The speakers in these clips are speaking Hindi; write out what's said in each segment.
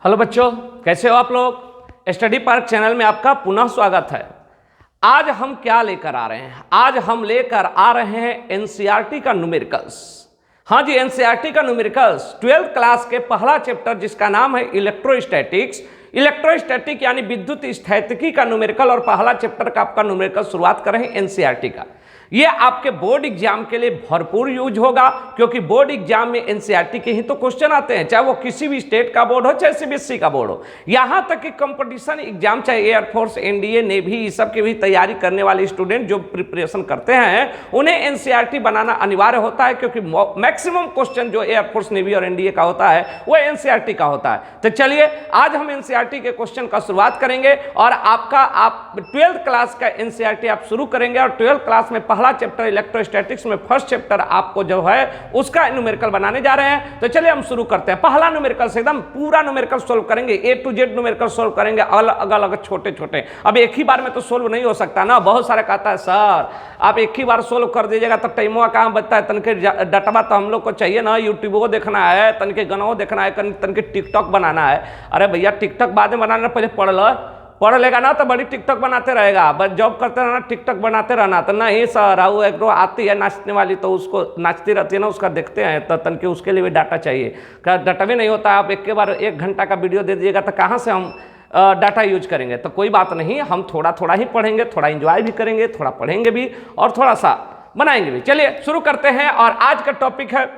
हेलो बच्चों, कैसे हो आप लोग। स्टडी पार्क चैनल में आपका पुनः स्वागत है। आज हम क्या लेकर आ रहे हैं? आज हम लेकर आ रहे हैं एनसीईआरटी का न्यूमेरिकल्स। हाँ जी, एनसीईआरटी का न्यूमेरिकल्स 12th क्लास के पहला चैप्टर जिसका नाम है इलेक्ट्रोस्टैटिक्स। इलेक्ट्रोस्टैटिक यानी विद्युत स्थैतिकी का न्यूमेरिकल और पहला चैप्टर का आपका न्यूमेरिकल शुरुआत कर रहे हैं एनसीईआरटी का। ये आपके बोर्ड एग्जाम के लिए भरपूर यूज होगा, क्योंकि बोर्ड एग्जाम में एनसीईआरटी के ही तो क्वेश्चन आते हैं, चाहे वो किसी भी स्टेट का बोर्ड हो चाहे सीबीएसई का बोर्ड हो। यहां तक कि कंपटीशन एग्जाम चाहे एयरफोर्स, एनडीए, नेवी, इस सब की भी तैयारी करने वाले स्टूडेंट जो प्रिपरेशन करते हैं उन्हें एनसीईआरटी बनाना अनिवार्य होता है, क्योंकि मैक्सिमम क्वेश्चन जो एयरफोर्स, नेवी और एनडीए का होता है वो एनसीईआरटी का होता है। तो चलिए आज हम एनसीईआरटी के क्वेश्चन का शुरुआत करेंगे और आप 12th क्लास का एनसीईआरटी आप शुरू करेंगे और 12th क्लास में पहला चैप्टर इलेक्ट्रोस्टैटिक्स में फर्स्ट चैप्टर आपको जो है उसका न्यूमेरिकल बनाने जा रहे हैं। तो चलिए हम शुरू करते हैं। पहला न्यूमेरिकल से एकदम पूरा न्यूमेरिकल सोल्व करेंगे, ए टू जेड न्यूमेरिकल सोल्व करेंगे, अलग अलग छोटे छोटे। अब एक ही बार में तो सोल्व नहीं हो सकता ना, बहुत सारे कहता है सर आप एक ही बार सोल्व कर दीजिएगा तो टाइमो कहाँ बचता है, तनके डटवा तो हम लोग को चाहिए ना, यूट्यूबो देखना है, तनके गनों देखना है, तनके टिकटॉक बनाना है। अरे भैया टिकटॉक बाद में बनाना, पहले पढ़ लेगा ना तो बड़ी टिकटॉक बनाते रहेगा, बस जॉब करते रहना टिकटॉक बनाते रहना। तो नहीं सर, वो एक दो आती है नाचने वाली तो उसको नाचती रहती है ना, उसका देखते हैं तो तन के उसके लिए भी डाटा चाहिए। डाटा भी नहीं होता, आप एक बार 1 घंटा का वीडियो दे दीजिएगा तो कहाँ से हम डाटा यूज करेंगे। तो कोई बात नहीं, हम थोड़ा थोड़ा ही पढ़ेंगे, थोड़ा इंजॉय भी करेंगे, थोड़ा पढ़ेंगे भी और थोड़ा सा बनाएंगे भी। चलिए शुरू करते हैं और आज का टॉपिक है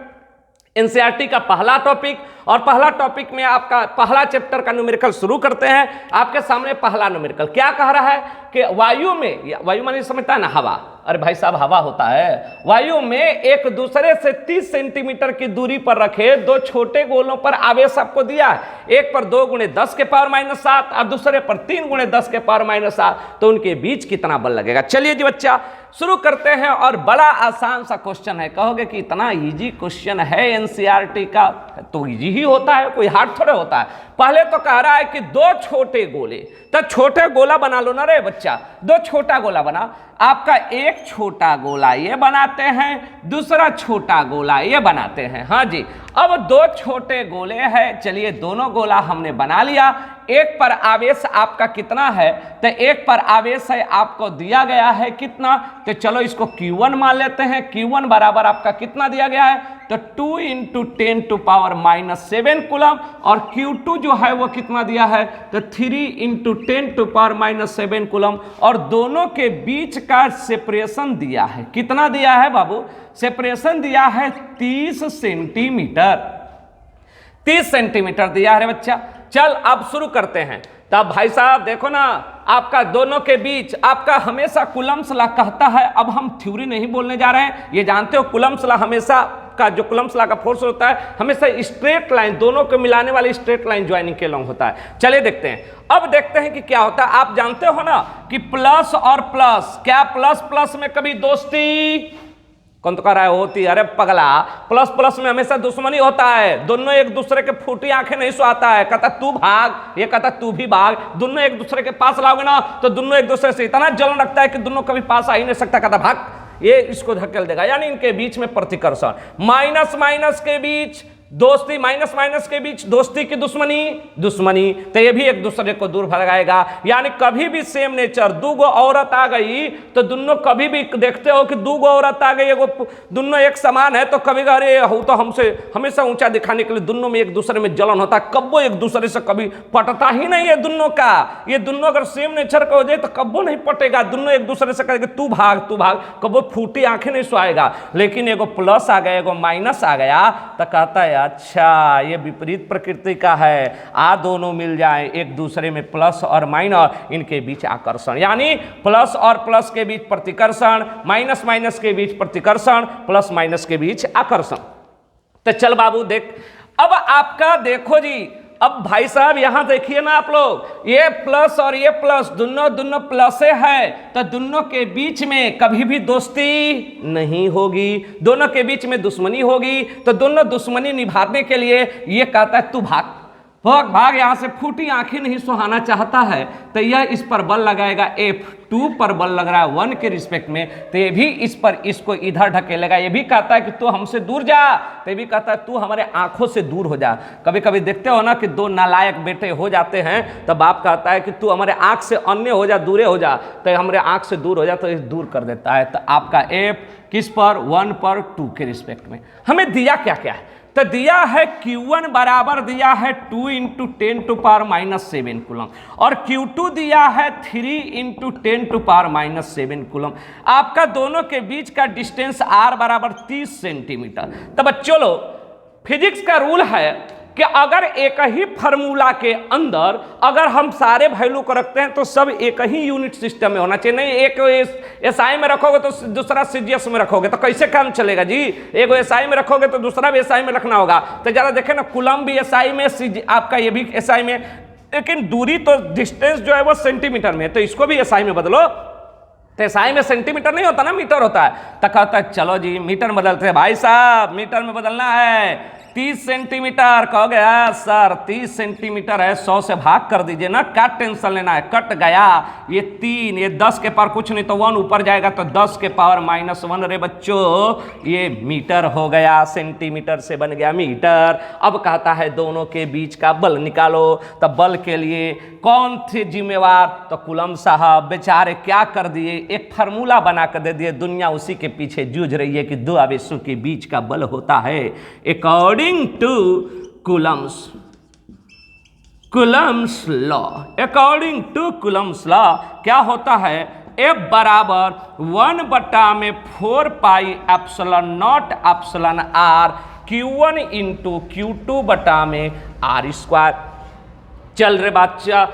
एनसीईआरटी का पहला टॉपिक। और पहला टॉपिक में आपका पहला चैप्टर का न्यूमेरिकल शुरू करते हैं। आपके सामने पहला न्यूमेरिकल क्या कह रहा है कि वायु में, वायु माने समझता है ना हवा, अरे भाई साहब हवा होता है। वायु में एक दूसरे से 30 सेंटीमीटर की दूरी पर रखे 2 छोटे गोलों पर आवेश आपको दिया है। एक पर 2 × 10 के पावर -7 और दूसरे पर 3 × 10 के पावर -7, तो उनके बीच कितना बल लगेगा। चलिए जी बच्चा शुरू करते हैं और बड़ा आसान सा क्वेश्चन है। कहोगे कि इतना इजी क्वेश्चन है एनसीईआरटी का, तो इजी ही होता है, कोई हार्ड थोड़े होता है। पहले तो कह रहा है कि 2 छोटे गोले, तो छोटे गोला बना लो ना रे बच्चा, 2 छोटा गोला बना। आपका एक छोटा गोला ये बनाते हैं, दूसरा छोटा गोला ये बनाते हैं। हाँ जी, अब 2 छोटे गोले हैं। चलिए दोनों गोला हमने बना लिया। एक पर आवेश आपका कितना है, तो एक पर आवेश है आपको दिया गया है कितना, तो चलो इसको Q1 मान लेते हैं। Q1 बराबर आपका कितना दिया गया है, तो 2 × 10⁻⁻7 कूलम, और Q2 जो है वो कितना दिया है, तो 3 × 10⁻⁻7 कूलम। और दोनों के बीच का सेपरेशन दिया है, कितना दिया है बाबू, सेपरेशन दिया है 30 सेंटीमीटर। 30 सेंटीमीटर दिया है बच्चा। चल अब शुरू करते हैं। तब भाई साहब देखो ना, आपका दोनों के बीच आपका हमेशा कूलम्स लॉ कहता है। अब हम थ्योरी नहीं बोलने जा रहे हैं, ये जानते हो कूलम्स लॉ हमेशा का जो कूलम्स लॉ का फोर्स होता है हमेशा स्ट्रेट लाइन, दोनों को मिलाने वाली स्ट्रेट लाइन ज्वाइनिंग के लॉन्ग होता है। चलिए देखते हैं। अब देखते हैं कि क्या होता है। आप जानते हो ना कि प्लस और प्लस, क्या प्लस प्लस में कभी दोस्ती, कौन तो कह रहा है होती, अरे पगला, प्लस प्लस में हमेशा दुश्मनी होता है। दोनों एक दूसरे के फूटी आंखें नहीं सुहाता है, कहता तू भाग, ये कहता तू भी भाग। दोनों एक दूसरे के पास लाओगे ना तो दोनों एक दूसरे से इतना जलन रखता है कि दोनों कभी पास आ ही नहीं सकता, कहता भाग, ये इसको धकेल देगा। यानी इनके बीच में प्रतिकर्षण। माइनस माइनस के बीच दोस्ती, माइनस माइनस के बीच दोस्ती की दुश्मनी, तो ये भी एक दूसरे को दूर भगाएगा। यानी कभी भी सेम नेचर, 2 औरत आ गई तो दोनों कभी भी देखते हो कि 2 औरत आ गई, दोनों एक समान है, तो कभी अरे हो तो हमसे हमेशा ऊंचा दिखाने के लिए दोनों में एक दूसरे में जलन होता है। कब्बो एक दूसरे से कभी पटता ही नहीं है दोनों का। ये दोनों अगर सेम नेचर का हो जाए तो कब्बो नहीं पटेगा, दोनों एक दूसरे से कहेंगे तू भाग तू भाग, कब्बो फूटी आंखें नहीं सुहाएगा। लेकिन एगो प्लस आ गया, एगो माइनस आ गया, तो कहता है अच्छा ये विपरीत प्रकृति का है। दोनों मिल जाए एक दूसरे में, प्लस और माइनस, इनके बीच आकर्षण। यानी प्लस और प्लस के बीच प्रतिकर्षण, माइनस माइनस के बीच प्रतिकर्षण, प्लस माइनस के बीच आकर्षण। तो चल बाबू देख, अब आपका देखो जी, अब भाई साहब यहां देखिए ना आप लोग, ये प्लस और ये प्लस दोनों प्लस है, तो दोनों के बीच में कभी भी दोस्ती नहीं होगी, दोनों के बीच में दुश्मनी होगी। तो दोनों दुश्मनी निभाने के लिए ये कहता है तू भाग, हो भाग यहाँ से, फूटी आंखें नहीं सुहाना चाहता है तो यह इस पर बल लगाएगा, F2 पर बल लग रहा है 1 के रिस्पेक्ट में, तो ये भी इस पर इसको इधर ढकेलेगा। ये भी कहता है कि तू हमसे दूर जा, तो ये भी कहता है तू हमारे आंखों से दूर हो जा। कभी कभी देखते हो ना कि दो नालायक बेटे हो जाते हैं तो बाप कहता है कि तू हमारे आंख से अन्य हो जा, दूरे हो जा, तो हमारे आंख से दूर हो जा, तो ये दूर कर देता है। तो आपका F किस पर, 1 पर 2 के रिस्पेक्ट में। हमें दिया क्या क्या है, तो दिया है Q1 बराबर दिया है 2 × 10⁻⁷ कूलम और Q2 दिया है 3 × 10⁻⁷ कूलम। आपका दोनों के बीच का डिस्टेंस R बराबर 30 सेंटीमीटर। तो बच्चों लो, फिजिक्स का रूल है कि अगर एक ही फार्मूला के अंदर अगर हम सारे वैल्यू को रखते हैं तो सब एक ही यूनिट सिस्टम में होना चाहिए। नहीं एक एसआई में रखोगे तो दूसरा सीजीएस में रखोगे तो कैसे काम चलेगा जी। एक एसआई में रखोगे तो दूसरा भी एसआई में रखना होगा। तो जरा देखें ना, कूलम भी एसआई में, आपका ये भी एसआई में, लेकिन दूरी तो डिस्टेंस जो है वो सेंटीमीटर में है, तो इसको भी एसआई में बदलो। तो एसआई में सेंटीमीटर नहीं होता ना, मीटर होता है। तो कहता है चलो जी मीटर बदलते हैं। भाई साहब मीटर में बदलना है, 30 सेंटीमीटर। कहोगे यार सर 30 सेंटीमीटर है, 100 से भाग कर दीजिए ना, क्या टेंशन लेना है, कट गया। ये 3, ये 10 के पावर कुछ नहीं तो 1 ऊपर जाएगा तो 10 के पावर -1। रे बच्चों ये मीटर हो गया, सेंटीमीटर से बन गया मीटर। अब कहता है दोनों के बीच का बल निकालो। तो बल के लिए कौन थे जिम्मेवार, तो कूलम साहब बेचारे क्या कर दिए, एक फार्मूला बना कर दे दिए। दुनिया उसी के पीछे जूझ रही है कि दो आवेशों के बीच का बल होता है according to Coulomb's law. According to Coulomb's law क्या होता है, F बराबर 1/4 pi epsilon naught epsilon R Q1 × Q2/R²। चल रे बच्चा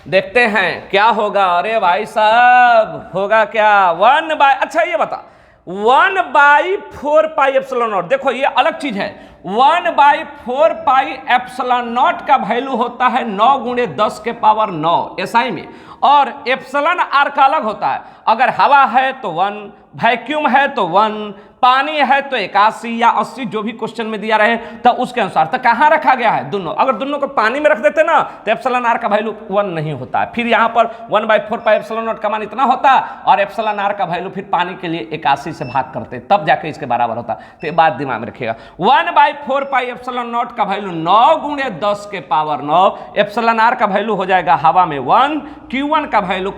देखते हैं क्या होगा। अरे भाई साहब होगा क्या, 1/, अच्छा ये बता 1/4 पाई एप्सिलॉन नॉट। देखो ये अलग चीज है, 1/4 पाई एप्सिलॉन नॉट का वैल्यू होता है 9 × 10 के पावर 9 एसआई में, और एप्सिलॉन आर का अलग होता है। अगर हवा है तो 1, वैक्यूम है तो 1, पानी है तो 81 या 80 जो भी क्वेश्चन में दिया रहे तो उसके अनुसार। तो कहां रखा गया है दोनों, अगर दोनों को पानी में रख देते ना तो एप्सिलॉन आर का वैल्यू 1 नहीं होता है। फिर यहां पर 1/4 पाई एप्सिलॉन नॉट का मान इतना होता और एप्सिलॉन आर का वैल्यू फिर पानी के लिए 81 से भाग करते तब जाके इसके बराबर होता। तो ये बात दिमाग में रखिएगा, 1/4 पाई एप्सिलॉन नॉट का वैल्यू 9 × 10 के पावर 9। एप्सिलॉन आर का वैल्यू हो जाएगा हवा में 1, Q1 का वैल्यू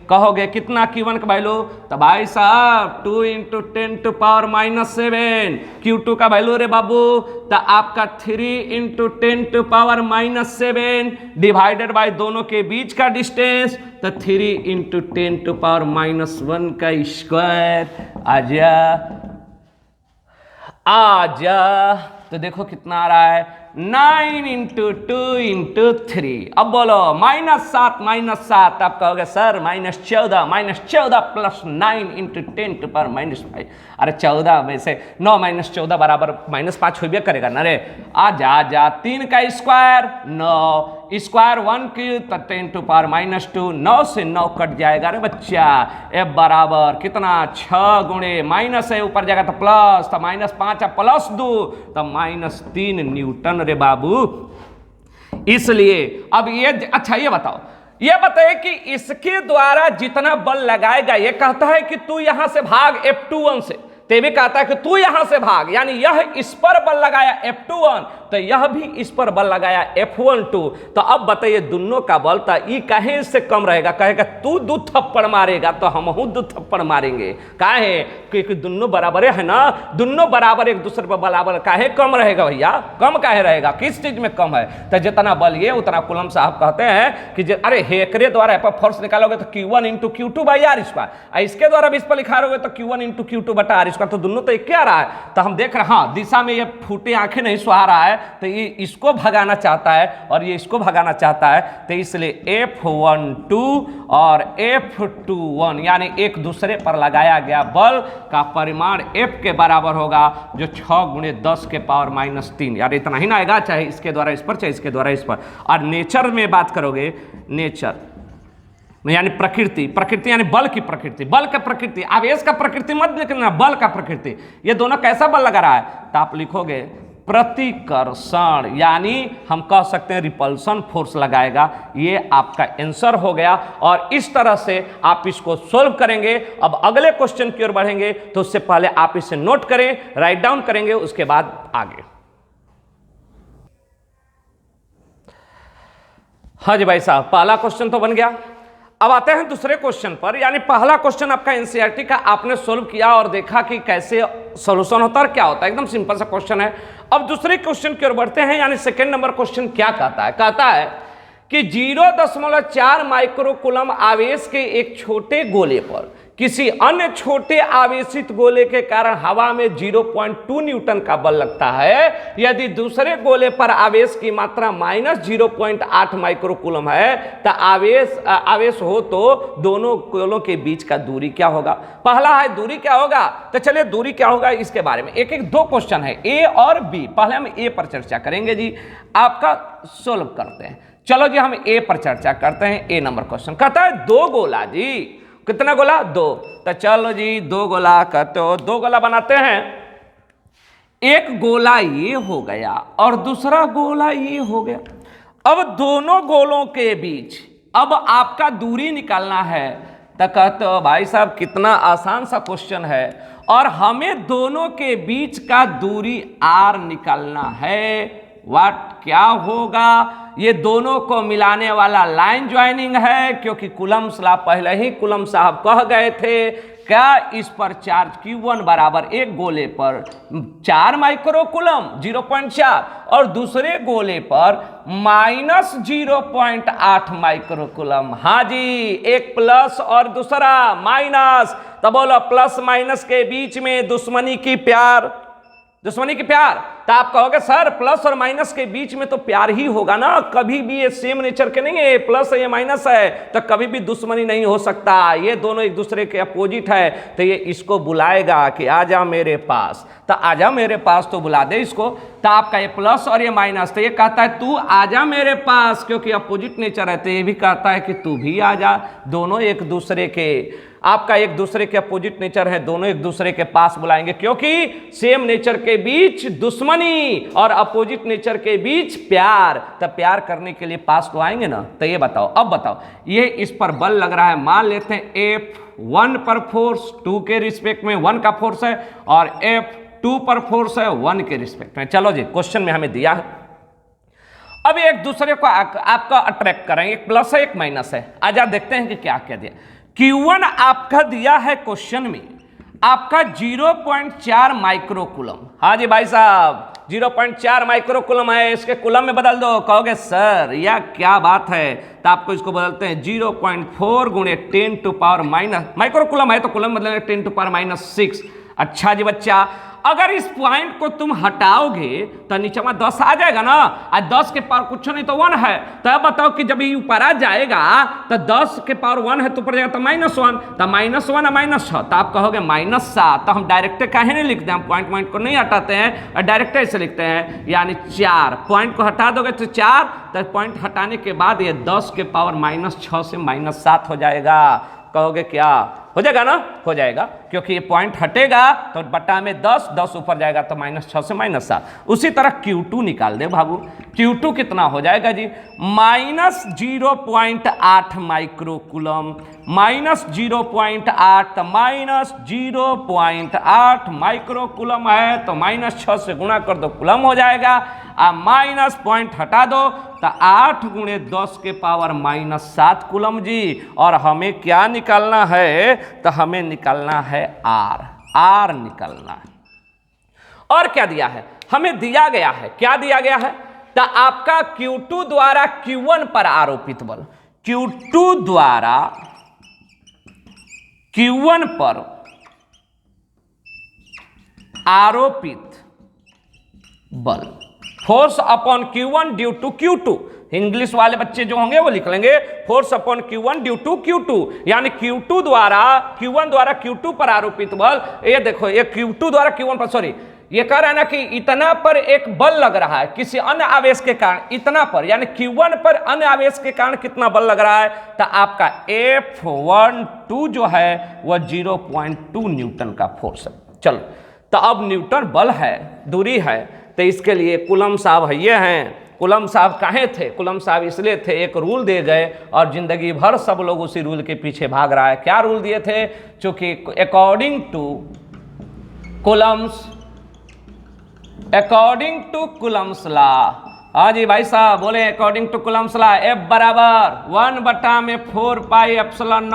कहोगे कितना Q1 का वैल्यू, तो भाई साहब 2 × 10⁻⁷। Q2 का वैल्यू रे बाबू तो आपका 3 × 10⁻⁷ डिवाइडेड बाय दोनों के बीच का डिस्टेंस, तो 3 × 10⁻⁻1 का स्क्वायर। आजा तो देखो कितना आ रहा है, 9 × 2 × 3। अब बोलो -7 आप कहोगे सर -14 प्लस 9 × 10⁻⁵। अरे 14 में से 9 - 14 बराबर -5 हो करेगा ना रे। आजा 3 का स्क्वायर 9, स्क्वायर 1 की तो 10⁻⁻2, 9 से 9 कट जाएगा रे बच्चा। F बराबर कितना 6 × माइनस है ऊपर जाएगा तो प्लस, तो -5 प्लस 2 तो -3 न्यूटन रे बाबू। इसलिए अब ये अच्छा ये बताइए कि इसके द्वारा जितना बल लगाएगा, ये कहता है कि तू यहां से भाग F21 से, ते भी कहता है कि तू यहां से भाग, यानी यह इस पर बल लगाया F21 तो यह भी इस पर बल लगाया F12। तो अब बताइए दोनों का बल तो ई कहीं से कम रहेगा, कहेगा तू 2 थप्पड़ मारेगा तो हम 2 थप्पड़ मारेंगे। काहे, क्योंकि दोनों बराबर है ना, दोनों बराबर एक दूसरे पर बराबर, काहे कम रहेगा भैया, कम काहे रहेगा, किस चीज में कम है। तो जितना बल ये उतना कूलम साहब कहते हैं कि अरे हेकरे द्वारा फोर्स निकालोगे तो Q1 × Q2/R², इसके द्वारा भी इस पर लिखा रहोगे तो Q1 × Q2/R², तो दोनों तो एक क्या रहा है। तो हम देख रहे हैं हाँ दिशा में ये फूटे आंखें नहीं सुहा रहा है, तो ये इसको भगाना चाहता है और ये इसको भगाना चाहता है। तो इसलिए F12 और F21 यानी एक दूसरे पर लगाया गया बल का परिमाण F के बराबर होगा, जो 6 × 10 के पावर -3। यार इतना ही ना आएगा, चाहे इसके द्वारा इस पर चाहे इसके द्वारा इस पर। और नेचर में बात करोगे, नेचर यानी प्रकृति यानी बल की प्रकृति, आवेश का प्रकृति मत लिखना, बल का प्रकृति। ये दोनों कैसा बल लगा रहा है, तो आप लिखोगे प्रतिकर्षण, यानी हम कह सकते हैं रिपल्सन फोर्स लगाएगा। ये आपका आंसर हो गया। और इस तरह से आप इसको सोल्व करेंगे। अब अगले क्वेश्चन की ओर बढ़ेंगे, तो उससे पहले आप इसे नोट करें, राइट डाउन करेंगे, उसके बाद आगे। हाँ जी भाई साहब, पहला क्वेश्चन तो बन गया। अब आते हैं दूसरे क्वेश्चन पर। यानी पहला क्वेश्चन आपका एनसीईआरटी का आपने सोल्व किया और देखा कि कैसे सॉल्यूशन होता है और क्या होता है, एकदम सिंपल सा क्वेश्चन है। अब दूसरे क्वेश्चन की ओर बढ़ते हैं। यानी सेकंड नंबर क्वेश्चन क्या कहता है? कहता है कि 0.4 माइक्रोकूलम आवेश के एक छोटे गोले पर किसी अन्य छोटे आवेशित गोले के कारण हवा में 0.2 न्यूटन का बल लगता है। यदि दूसरे गोले पर आवेश की मात्रा -0.8 माइक्रोकूलम है तो आवेश हो तो दोनों गोलों के बीच का दूरी क्या होगा? पहला है दूरी क्या होगा, तो चलिए दूरी क्या होगा इसके बारे में एक एक दो क्वेश्चन है, ए और बी। पहले हम ए पर चर्चा करेंगे जी, आपका सोल्व करते हैं। चलो जी, हम ए पर चर्चा करते हैं। ए नंबर क्वेश्चन कहता है दो गोला जी, कितना गोला? दो। तो चलो जी, दो गोला कहते हो, दो गोला बनाते हैं। एक गोला ये हो गया और दूसरा गोला ये हो गया। अब दोनों गोलों के बीच अब आपका दूरी निकालना है। तो कहते हो भाई साहब कितना आसान सा क्वेश्चन है, और हमें दोनों के बीच का दूरी आर निकालना है। वाट क्या होगा? ये दोनों को मिलाने वाला लाइन ज्वाइनिंग है, क्योंकि कूलम्स लॉ पहले ही कूलम साहब कह गए थे। क्या इस पर चार्ज Q1 बराबर एक गोले पर 4 माइक्रोकूलम 0.4 और दूसरे गोले पर -0.8 माइक्रोकूलम। हाँ जी, एक प्लस और दूसरा माइनस। तो बोलो प्लस माइनस के बीच में दुश्मनी की प्यार, दुश्मनी की प्यार। तो आप कहोगे सर प्लस और माइनस के बीच में तो प्यार ही होगा ना, कभी भी ये सेम नेचर के नहीं है, ये प्लस है ये माइनस है, तो कभी भी दुश्मनी नहीं हो सकता। ये दोनों एक दूसरे के अपोजिट है। तो ये इसको बुलाएगा कि आजा मेरे पास, तो आजा मेरे पास तो बुला दे इसको। तो आपका ये प्लस और ये माइनस, तो ये कहता है तू आजा मेरे पास, क्योंकि अपोजिट नेचर है। तो ये भी कहता है कि तू भी आजा। दोनों एक दूसरे के, आपका एक दूसरे के अपोजिट नेचर है, दोनों एक दूसरे के पास बुलाएंगे, क्योंकि सेम नेचर के बीच दुश्मनी और अपोजिट नेचर के बीच प्यार। तब प्यार करने के लिए पास तो आएंगे ना। तो ये बताओ, अब बताओ, ये इस पर बल लग रहा है, मान लेते हैं F1 पर फोर्स 2 के रिस्पेक्ट में 1 का फोर्स है, और F2 पर फोर्स है 1 के रिस्पेक्ट में। चलो जी, क्वेश्चन में हमें दिया है। अब एक दूसरे को आपका अट्रैक्ट करेंगे, एक प्लस है एक माइनस है। आजा देखते हैं कि क्या क्या दिया। Q1 आपका दिया है क्वेश्चन में आपका 0.4 माइक्रोकूलम। हाँ जी भाई साहब, 0.4 माइक्रोकूलम है, इसके कूलम में बदल दो। कहोगे सर यह क्या बात है? तो आपको इसको बदलते हैं 0.4 गुणे 10 टू पावर माइनस, माइक्रोकूलम है तो कूलम बदलेंगे 10 टू पावर -6। अच्छा जी बच्चा, अगर इस पॉइंट को तुम हटाओगे तो नीचे में 10 आ जाएगा ना, और 10 के पावर कुछ नहीं तो 1 है। तो अब बताओ कि जब ये ऊपर आ जाएगा तो 10 के पावर 1 है तो ऊपर जाएगा तो -1, तो -1 और -6, तो आप कहोगे -7। तो हम डायरेक्ट काहे नहीं लिखते हैं, हम पॉइंट को नहीं हटाते हैं और डायरेक्ट ऐसे लिखते हैं, यानी 4। पॉइंट को हटा दोगे तो 4, तो पॉइंट हटाने के बाद ये 10 के पावर -6 से -7 हो जाएगा। कहोगे क्या हो जाएगा ना? हो जाएगा, क्योंकि ये पॉइंट हटेगा तो बट्टा में 10 ऊपर जाएगा तो -6 से -7। उसी तरह Q2 निकाल दे बाबू। Q2 कितना हो जाएगा जी? -0.8 माइक्रोकूलम, -0.8 तो -0.8 माइक्रोकूलम है, तो -6 से गुणा कर दो, कूलम हो जाएगा। और माइनस पॉइंट हटा दो तो 8 गुणे 10 के पावर -7 कूलम जी। और हमें क्या निकालना है? तो हमें निकालना है आर निकालना है। और क्या दिया है? हमें दिया गया है, क्या दिया गया है? तो आपका Q2 द्वारा Q1 पर आरोपित बल, Q2 द्वारा Q1 पर आरोपित बल, force upon Q1 due to Q2। English वाले बच्चे जो होंगे वो लिख लेंगे force upon Q1 due to Q2, यानी Q1 द्वारा Q2 पर आरोपित बल। ये देखो, ये Q2 द्वारा Q1 पर, सॉरी, ये कह रहा है ना कि इतना पर एक बल लग रहा है किसी अन्य आवेश के कारण, इतना पर, यानी Q1 पर अन्य आवेश के कारण कितना बल लग रहा है? तो आपका F12 जो है वह 0.2 न्यूटन का फोर्स है। चलो, तो अब न्यूटन बल है, दूरी है, तो इसके लिए कूलम्ब साहब ये हैं। कूलम्ब साहब काहे थे? कूलम्ब साहब इसलिए थे, एक रूल दे गए और जिंदगी भर सब लोग उसी रूल के पीछे भाग रहा है। क्या रूल दिए थे? चूंकि अकॉर्डिंग टू कूलम्ब्स लॉ। हाँ जी भाई साहब बोले, according to Coulomb's law F बराबर 1/4πε0 epsilon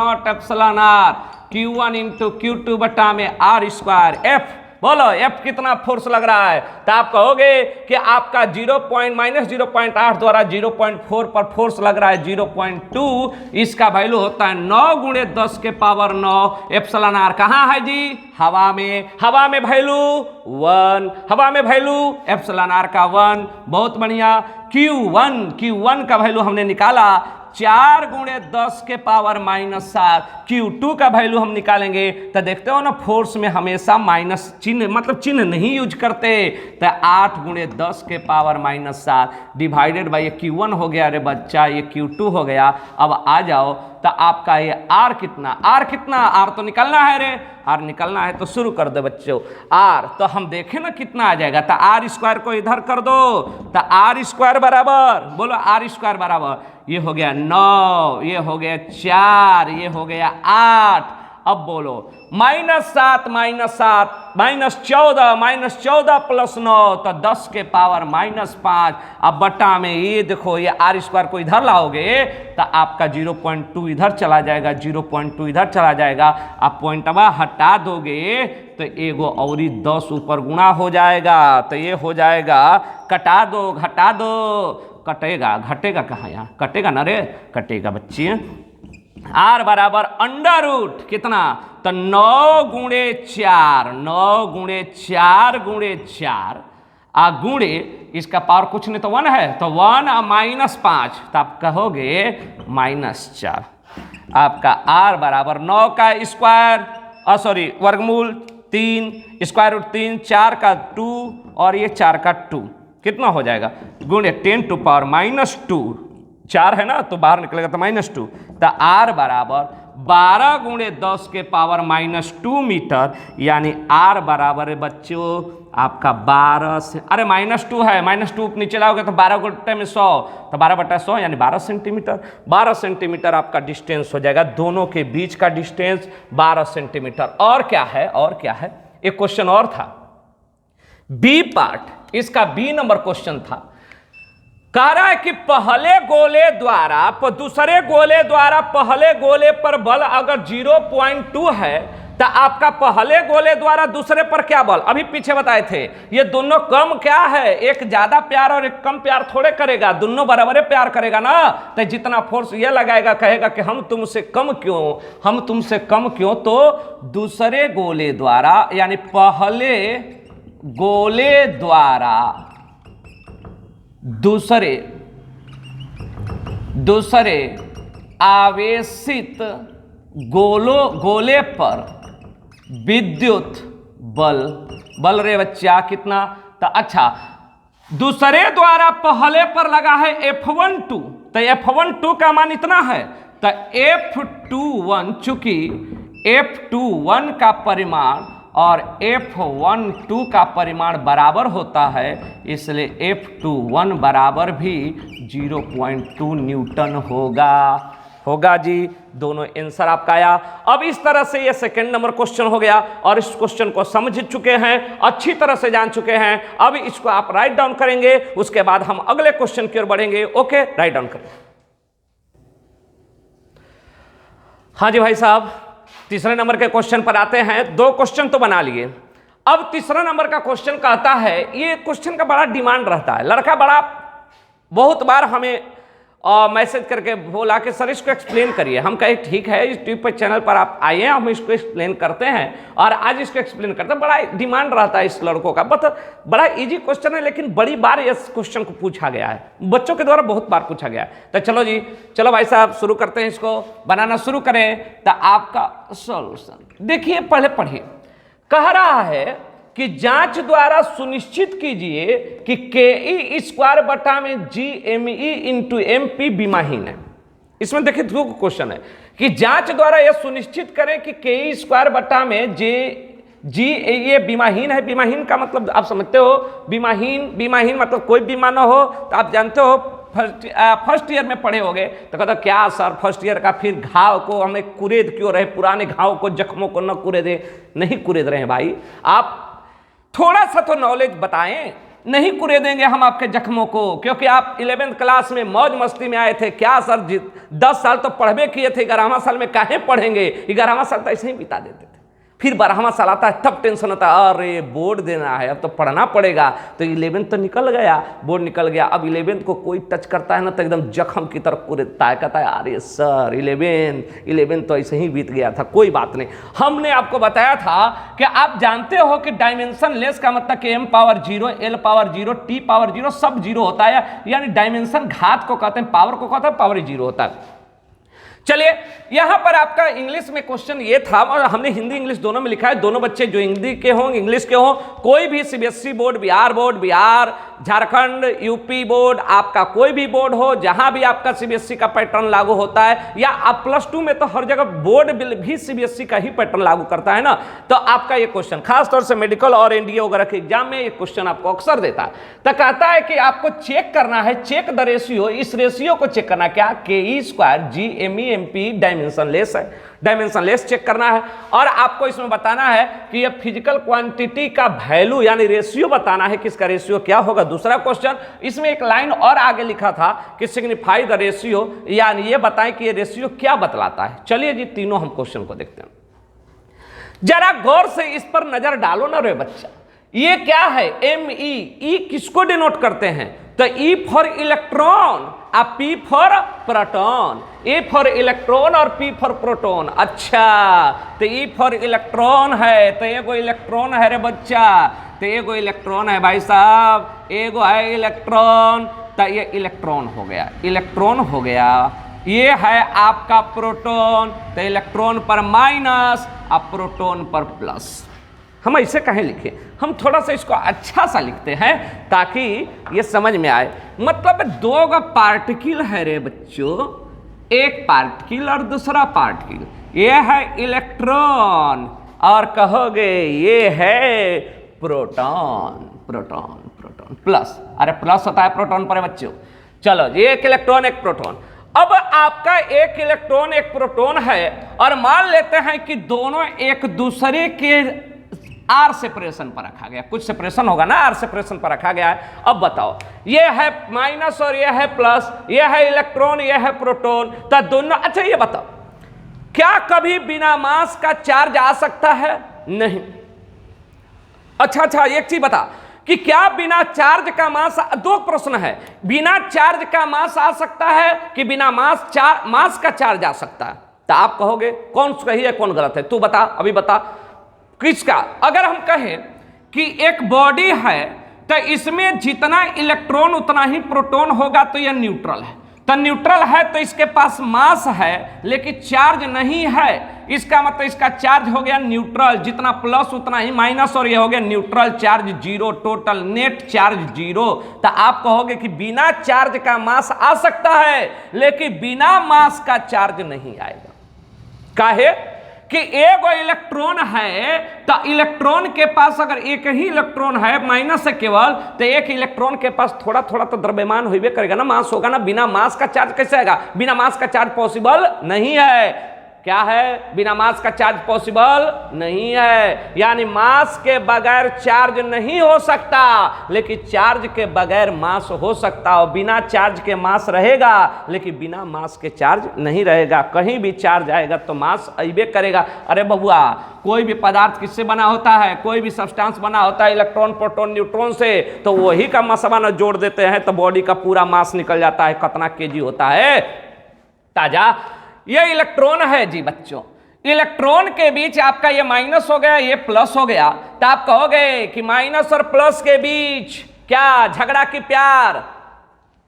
r Q1 into Q2 बटा में R स्क्वायर। F बोलो F कितना फोर्स लग रहा है? तो आप कहोगे कि आपका -0.8 द्वारा 0.4 पर फोर्स लग रहा है 0.2। इसका वैल्यू होता है 9 × 10⁹ एप्सिलॉन r। कहाँ है जी? हवा में। हवा में वैल्यू 1, हवा में वैल्यू एप्सिलॉन r का 1। बहुत बढ़िया। Q1 का वैल्यू हमने निकाला 4 × 10⁻⁷। Q2 का वैल्यू हम निकालेंगे तो देखते हो ना, फोर्स में हमेशा माइनस चिन्ह, मतलब चिन्ह नहीं यूज करते। तो 8 × 10⁻⁷ डिवाइडेड बाय Q1 हो गया। अरे बच्चा ये Q2 हो गया। अब आ जाओ तो आपका ये R कितना? R तो निकलना है रे। R निकलना है तो शुरू कर दो बच्चों। R तो हम देखें ना कितना आ जाएगा। तो R स्क्वायर को इधर कर दो। तो R स्क्वायर बराबर, बोलो R स्क्वायर बराबर, ये हो गया 9, ये हो गया 4, ये हो गया 8। अब बोलो -7 -14 प्लस 9 तो 10⁻⁵। अब बटा में ये देखो, ये R स्क्वायर को इधर लाओगे तो आपका 0.2 इधर चला जाएगा, 0.2 इधर चला जाएगा। आप पॉइंटवा हटा दोगे तो एगो और 10 ऊपर गुणा हो जाएगा। तो ये हो जाएगा, कटा दो, घटा दो, कटेगा, घटेगा कहाँ? यहाँ कटेगा ना रे, कटेगा बच्चे। R बराबर √ कितना? तो 9 × 4, 9 × 4 × 4 गुणे इसका पावर कुछ नहीं तो 1 है, तो 1 और -5 तो आप कहोगे -4। आपका R बराबर 9 का स्क्वायर, सॉरी वर्गमूल 3, स्क्वायर रूट 3, 4 का 2 और ये 4 का 2 कितना हो जाएगा? गुणे 10⁻⁻²। 4 है ना तो बाहर निकलेगा तो -2। तो R बराबर 12 × 10⁻⁻² मीटर, यानी R बराबर है बच्चों आपका 12 से, अरे -2 है, -2 नीचे लाओगे तो 12 गुणे में 100, तो 12/100 यानी 12 सेंटीमीटर। 12 सेंटीमीटर आपका डिस्टेंस हो जाएगा, दोनों के बीच का डिस्टेंस 12 सेंटीमीटर। और क्या है? और क्या है? एक क्वेश्चन और था, बी पार्ट, इसका बी नंबर क्वेश्चन था। कह रहा है कि पहले गोले द्वारा दूसरे गोले द्वारा पहले गोले पर बल अगर 0.2 है तो आपका पहले गोले द्वारा दूसरे पर क्या बल? अभी पीछे बताए थे ये दोनों कम क्या है, एक ज्यादा प्यार और एक कम प्यार थोड़े करेगा, दोनों बराबर प्यार करेगा ना। तो जितना फोर्स ये लगाएगा कहेगा कि हम तुमसे कम क्यों, हम तुमसे कम क्यों। तो दूसरे गोले द्वारा यानी पहले गोले द्वारा दूसरे आवेशित गोले पर विद्युत बल रे बच्चा कितना? तो अच्छा, दूसरे द्वारा पहले पर लगा है F12, तो F12 का मान इतना है। तो F21, चूंकि F21 का परिमाण और F12 का परिमाण बराबर होता है, इसलिए F21 बराबर भी 0.2 न्यूटन होगा जी। दोनों आंसर आपका आया। अब इस तरह से ये सेकंड नंबर क्वेश्चन हो गया और इस क्वेश्चन को समझ चुके हैं, अच्छी तरह से जान चुके हैं। अब इसको आप राइट डाउन करेंगे, उसके बाद हम अगले क्वेश्चन की ओर बढ़ेंगे। ओके, राइट डाउन करें। हाँ जी भाई साहब, तीसरे नंबर के क्वेश्चन पर आते हैं। 2 क्वेश्चन तो बना लिए, अब तीसरा नंबर का क्वेश्चन कहता है, ये क्वेश्चन का बड़ा डिमांड रहता है, लड़का बहुत बार हमें मैसेज करके बोला कि सर इसको एक्सप्लेन करिए। हम कहे ठीक है, यूट्यूब पर चैनल पर आप आइए, हम इसको एक्सप्लेन करते हैं और आज इसको एक्सप्लेन करते हैं। बड़ा डिमांड रहता है इस लड़कों का, बड़ा इजी क्वेश्चन है लेकिन बड़ी बार इस क्वेश्चन को पूछा गया है, बच्चों के द्वारा बहुत बार पूछा गया है। तो चलो जी, चलो भाई साहब शुरू करते हैं, इसको बनाना शुरू करें तो आपका सॉल्यूशन देखिए। पहले पढ़िए, कह रहा है कि जांच द्वारा सुनिश्चित कीजिए कि ke² बटा में GME इंटू MP विमाहीन है। इसमें देखिए 2 क्वेश्चन है कि जांच द्वारा यह सुनिश्चित करें कि ke² बटा में जी ये बीमाहीन है। बीमाहीन का मतलब आप समझते हो, बीमाहीन मतलब कोई बीमा ना हो। तो आप जानते हो फर्स्ट ईयर में पढ़े होगे तो कहता क्या सर फर्स्ट ईयर का फिर घाव को हमें कुरेद क्यों रहे, पुराने घाव को जख्मों को न कुरेदे। नहीं कुरेद रहे हैं भाई, आप थोड़ा सा तो नॉलेज बताएं। नहीं कुरेदेंगे हम आपके जख्मों को, क्योंकि आप 11th क्लास में मौज मस्ती में आए थे। क्या सर 10 साल तो पढ़बे किए थे, 11वां साल में काहे पढ़ेंगे। 11वां साल तो ऐसे ही बिता देते थे, फिर 12वां साल आता है तब टेंशन होता है, अरे बोर्ड देना है अब तो पढ़ना पड़ेगा। तो 11th तो निकल गया, बोर्ड निकल गया। अब 11th को कोई टच करता है ना तो एकदम जख्म की तरफ कुरेदता है, कहता है अरे सर 11th तो ऐसे ही बीत गया था। कोई बात नहीं, हमने आपको बताया था कि आप जानते हो कि डायमेंशन लेस का मतलब कि m power 0, l power 0, t power 0 सब 0 होता है। यानी डायमेंशन घात को कहते हैं, पावर को कहते हैं, पावर 0 होता है। चलिए यहां पर आपका इंग्लिश में क्वेश्चन ये था, और हमने हिंदी इंग्लिश दोनों में लिखा है। दोनों बच्चे जो हिंदी के हों इंग्लिश के हों, कोई भी CBSE board, Bihar, Jharkhand, UP board, आपका कोई भी बोर्ड हो, जहां भी आपका सीबीएसई का पैटर्न लागू होता है, या आप +2 में तो हर जगह बोर्ड भी सीबीएसई का ही पैटर्न लागू करता है ना। तो आपका ये क्वेश्चन खासतौर से मेडिकल और एनडीए वगैरह के एग्जाम में ये क्वेश्चन आपको अक्सर देता है। तो कहता है कि आपको चेक करना है, चेक द रेशियो, इस रेशियो को चेक करना क्या, ke² GME डायमेंशन लेस है, डायमेंशन लेस चेक करना है। और आपको इसमें बताना है कि ये फिजिकल क्वांटिटी का वैल्यू यानी रेशियो बताना है, किसका रेशियो क्या होगा। दूसरा क्वेश्चन इसमें एक लाइन और आगे लिखा था कि सिग्निफाई द रेशियो, यानी ये बताएं कि ये रेशियो क्या बतलाता है। चलिए जी तीनों हम क्वेश्चन को देखते हैं, जरा गौर से इस पर नजर डालो ना रे बच्चा। ये क्या है, ME, ई किसको डिनोट करते हैं, तो E फॉर इलेक्ट्रॉन और P for proton. E for electron और P फॉर प्रोटॉन। अच्छा तो E फॉर इलेक्ट्रॉन है, तो एगो इलेक्ट्रॉन है रे बच्चा, तो एगो इलेक्ट्रॉन है भाई साहब, एगो है इलेक्ट्रॉन, तो ये इलेक्ट्रॉन हो गया, इलेक्ट्रॉन हो गया। ये है आपका प्रोटॉन, तो इलेक्ट्रॉन पर माइनस और प्रोटॉन पर प्लस। हम ऐसे कहें लिखे, हम थोड़ा सा इसको अच्छा सा लिखते हैं ताकि ये समझ में आए। मतलब दो का पार्टिकल है रे बच्चों, एक पार्टिकल और दूसरा पार्टिकल। ये है इलेक्ट्रॉन और कहोगे ये है प्रोटॉन, प्रोटॉन प्रोटॉन प्लस, अरे प्लस होता है प्रोटॉन पर बच्चों। चलो ये एक इलेक्ट्रॉन एक प्रोटॉन। अब आपका एक इलेक्ट्रॉन एक प्रोटॉन है और मान लेते हैं कि दोनों एक दूसरे के R सेपरेशन पर रखा गया, कुछ सेपरेशन होगा ना, R सेपरेशन पर रखा गया है। अब बताओ ये है माइनस और ये है प्लस, ये है इलेक्ट्रॉन ये है प्रोटॉन, तो दोनों। अच्छा ये बताओ क्या कभी बिना मास का चार्ज आ सकता है, नहीं। अच्छा एक चीज बता कि क्या बिना चार्ज का मास, दो प्रश्न है, बिना चार्ज का मास आ सकता है कि बिना मास का चार्ज आ सकता है। तो आप कहोगे कौन सही है कौन गलत है, तू बता, अभी बता किसका। अगर हम कहें कि एक बॉडी है तो इसमें जितना इलेक्ट्रॉन उतना ही प्रोटॉन होगा, तो यह न्यूट्रल है। तो न्यूट्रल है तो इसके पास मास है लेकिन चार्ज नहीं है, इसका मतलब इसका चार्ज हो गया न्यूट्रल, जितना प्लस उतना ही माइनस, और ये हो गया neutral charge 0, total net charge 0। तो आप कहोगे कि बिना चार्ज का मास आ सकता है लेकिन बिना मास का चार्ज नहीं आएगा। काहे कि एक इलेक्ट्रॉन है तो इलेक्ट्रॉन के पास अगर एक ही इलेक्ट्रॉन है माइनस है केवल, तो एक इलेक्ट्रॉन के पास थोड़ा थोड़ा तो द्रव्यमान होइबे करेगा ना, मास होगा ना। बिना मास का चार्ज कैसे आएगा, बिना मास का चार्ज पॉसिबल नहीं है। क्या है, बिना मास का चार्ज पॉसिबल नहीं है, यानी मास के बगैर चार्ज नहीं हो सकता लेकिन चार्ज के बगैर मास हो सकता। और बिना चार्ज के मास रहेगा लेकिन बिना मास के चार्ज नहीं रहेगा। कहीं भी चार्ज आएगा तो मास अइबे करेगा। अरे बबुआ कोई भी पदार्थ किससे बना होता है, कोई भी सब्सटेंस बना होता है इलेक्ट्रॉन प्रोटॉन न्यूट्रॉन से, तो वही का मसवा न जोड़ देते हैं तो बॉडी का पूरा मास निकल जाता है। कितना केजी होता है ताजा। ये इलेक्ट्रॉन है जी बच्चों, इलेक्ट्रॉन के बीच आपका ये माइनस हो गया ये प्लस हो गया, तो आप कहोगे कि माइनस और प्लस के बीच क्या झगड़ा की प्यार,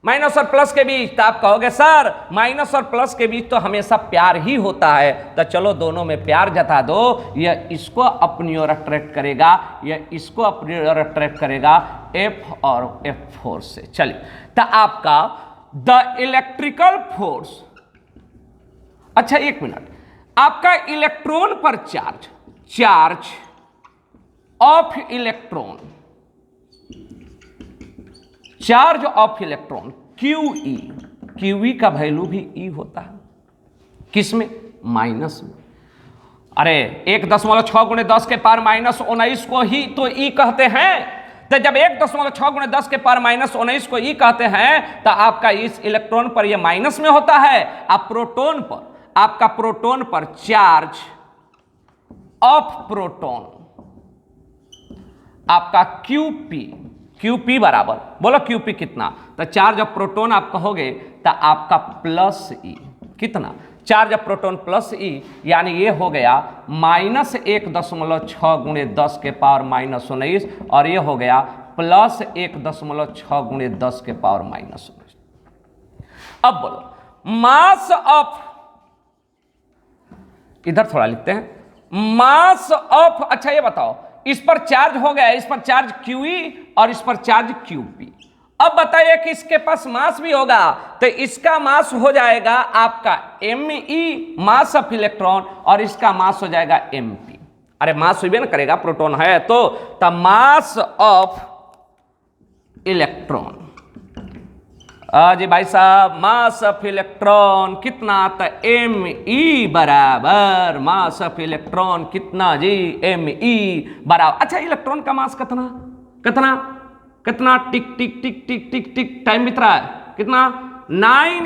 माइनस और प्लस के बीच। तो आप कहोगे सर माइनस और प्लस के बीच तो हमेशा प्यार ही होता है। तो चलो दोनों में प्यार जता दो, यह इसको अपनी ओर अट्रैक्ट करेगा, यह इसको अपनी ओर अट्रैक्ट करेगा, F और F फोर्स से। चलिए तो आपका द इलेक्ट्रिकल फोर्स, अच्छा एक मिनट, आपका इलेक्ट्रॉन पर charge of electron, charge of electron QE, QE का वैल्यू भी E होता है, किसमें? माइनस में। अरे 1.6 × 10 के पावर -19 को ही तो E कहते हैं। तो जब 1.6 × 10 के पावर -19 को E कहते हैं तो आपका इस इलेक्ट्रॉन पर यह माइनस में होता है। आप प्रोटॉन पर, आपका प्रोटॉन पर चार्ज ऑफ प्रोटॉन आपका QP बराबर, बोलो QP कितना? तो चार्ज ऑफ प्रोटॉन आप कहोगे तो आपका +E कितना? चार्ज ऑफ प्रोटॉन +E, यानी ये हो गया -1.6 × 10 के पावर -19 और ये हो गया +1.6 × 10 के पावर -19। अब बोलो मास ऑफ, इधर थोड़ा लिखते हैं, मास ऑफ, अच्छा ये बताओ, इस पर चार्ज हो गया, इस पर चार्ज QE और इस पर चार्ज QP। अब बताइए कि इसके पास मास भी होगा, तो इसका मास हो जाएगा आपका Me, मास ऑफ इलेक्ट्रॉन, और इसका मास हो जाएगा MP। अरे मास भी ना करेगा, प्रोटॉन है तो मास ऑफ इलेक्ट्रॉन, जी भाई साहब, मास ऑफ इलेक्ट्रॉन कितना? तो Me बराबर मास ऑफ इलेक्ट्रॉन कितना जी? Me बराबर, अच्छा इलेक्ट्रॉन का मास कितना कितना कितना? टिक टिक टिक टिक टिक टिक टाइम बीत रहा है, कितना? 9 ×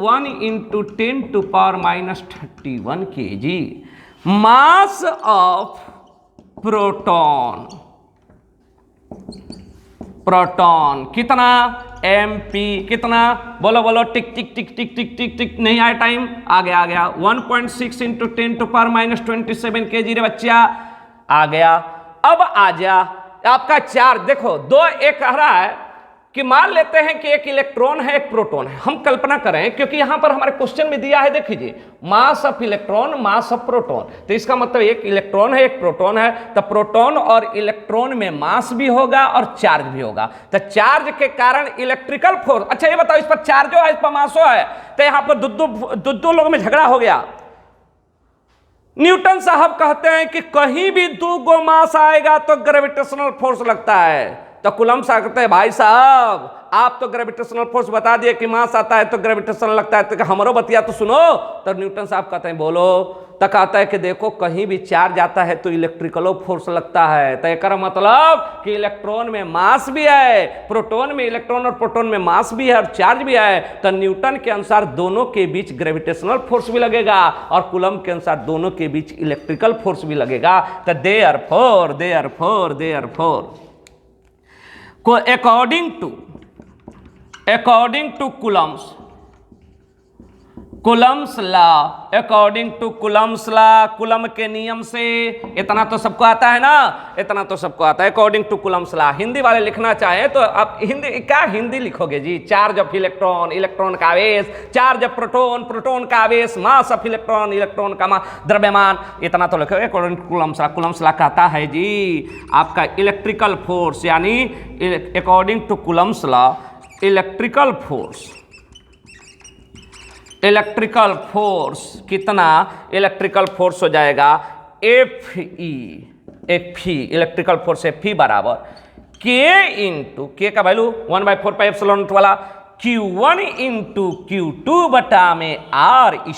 1 × 10⁻³ kg। Mass of proton, proton कितना? MP कितना? बोलो बोलो, टिक टिक टिक टिक टिक टिक टिक, नहीं आया टाइम, आ गया 1.6 × 10⁻27 kg रे बच्चा, आ गया। अब आ जा आपका चार्ज, देखो 2 एक कह रहा है कि मान लेते हैं कि एक इलेक्ट्रॉन है एक प्रोटॉन है, हम कल्पना करें क्योंकि यहां पर हमारे क्वेश्चन में दिया है, देखिए मास of electron mass of proton, तो इसका मतलब एक इलेक्ट्रॉन है एक प्रोटॉन है, तो प्रोटॉन और इलेक्ट्रॉन में मास भी होगा और चार्ज भी होगा, तो चार्ज के कारण इलेक्ट्रिकल फोर्स। अच्छा ये बताओ, इस पर चार्जो है इस पर मासो है, तो यहां पर दो लोगों में झगड़ा हो गया। न्यूटन साहब कहते हैं कि कहीं भी 2 गो मास आएगा तो ग्रेविटेशनल फोर्स लगता है, तो कूलम्ब साहब कहते हैं भाई साहब आप तो ग्रेविटेशनल फोर्स बता दिए कि मास आता है तो ग्रेविटेशनल लगता है, तो हमारो बतिया तो सुनो। तो न्यूटन साहब कहते हैं बोलो, तो कहता है कि देखो कहीं भी चार्ज आता है तो इलेक्ट्रिकल फोर्स लगता है, तो एक मतलब कि इलेक्ट्रॉन में मास भी है, प्रोटॉन में इलेक्ट्रॉन और प्रोटॉन में मास भी है और चार्ज भी है, तो न्यूटन के अनुसार दोनों के बीच ग्रेविटेशनल फोर्स भी लगेगा और कूलम्ब के अनुसार दोनों के बीच इलेक्ट्रिकल फोर्स भी लगेगा। तो therefore according to Coulomb's law, according to Coulomb's law, Coulomb के नियम से, इतना तो सबको आता है ना, इतना तो सबको आता है। According to Coulomb's law, Hindi वाले लिखना चाहे तो आप हिंदी लिखोगे जी? चार्ज ऑफ इलेक्ट्रॉन, इलेक्ट्रॉन का आवेश, चार्ज ऑफ प्रोटॉन, प्रोटॉन का आवेश, मास ऑफ इलेक्ट्रॉन, इलेक्ट्रॉन का द्रव्यमान, इतना तो लिखोगे। According to Coulomb's law, Coulomb's law कहता है जी आपका इलेक्ट्रिकल फोर्स, यानी according to Coulomb's law electrical force कितना? इलेक्ट्रिकल फोर्स हो जाएगा Fe, इलेक्ट्रिकल फोर्स Fe बराबर K इंटू, के का वैल्यू 1/4πε0 वाला, Q1 इंटू Q2 बटा में R²।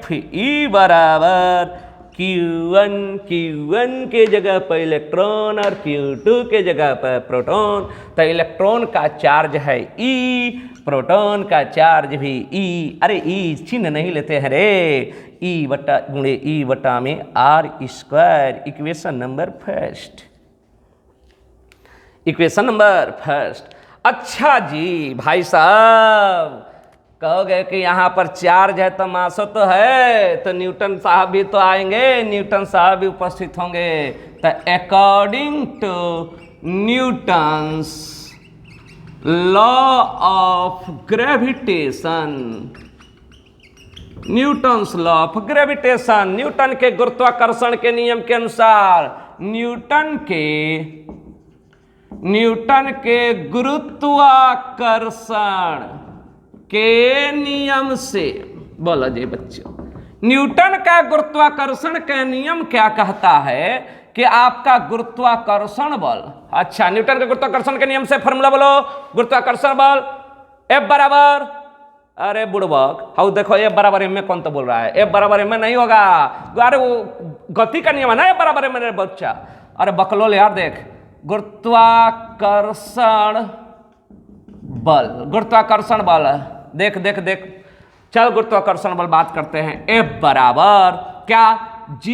Fe बराबर Q1 के जगह पर इलेक्ट्रॉन और Q2 के जगह पर प्रोटॉन, तो इलेक्ट्रॉन का चार्ज है E, प्रोटॉन का चार्ज भी E। अरे E चिन्ह नहीं लेते हैं रे, E बटा में R²। Equation number first. अच्छा जी भाई साहब, कहोगे कि यहाँ पर चार्ज है तो मासो तो है, तो न्यूटन साहब भी तो आएंगे, न्यूटन साहब भी उपस्थित होंगे। तो according to Newton's law of gravitation, Newton's law of gravitation, Newton के गुरुत्वाकर्षण के नियम के अनुसार, न्यूटन के गुरुत्वाकर्षण के नियम से, बोलो जी बच्चों, न्यूटन का गुरुत्वाकर्षण का नियम क्या कहता है कि आपका गुरुत्वाकर्षण बल, अच्छा न्यूटन के गुरुत्वाकर्षण के नियम से फॉर्मूला बोलो, गुरुत्वाकर्षण बल F बराबर, अरे बुड़बक हाउ देखो F बराबर m में कौन तो बोल रहा है, F बराबर m में नहीं होगा, अरे वो गति का नियम है ना F बराबर m में बच्चा, अरे बकलोल यार देख, गुरुत्वाकर्षण बल, गुरुत्वाकर्षण बल देख देख देख, चल गुरुत्वाकर्षण बल बात करते हैं, F बराबर क्या G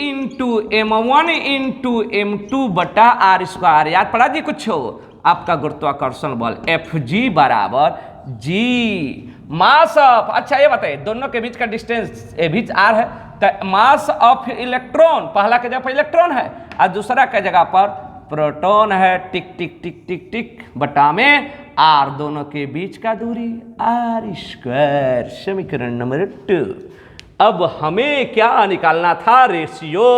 into M1 into M2 बटा आर स्क्वायर, याद पड़ा जी कुछ हो, आपका गुरुत्वाकर्षण बल Fg बराबर G मास ऑफ, अच्छा ये बताइए दोनों के बीच का डिस्टेंस ए बीच r है, तो मास ऑफ इलेक्ट्रॉन पहला के जगह पर इलेक्ट्रॉन है और दूसरा के जगह पर प्रोटॉन है, टिक टिक टिक टिक टिक बटा में r, दोनों के बीच का दूरी आर स्क्वायर, समीकरण नंबर 2। अब हमें क्या निकालना था, रेशियो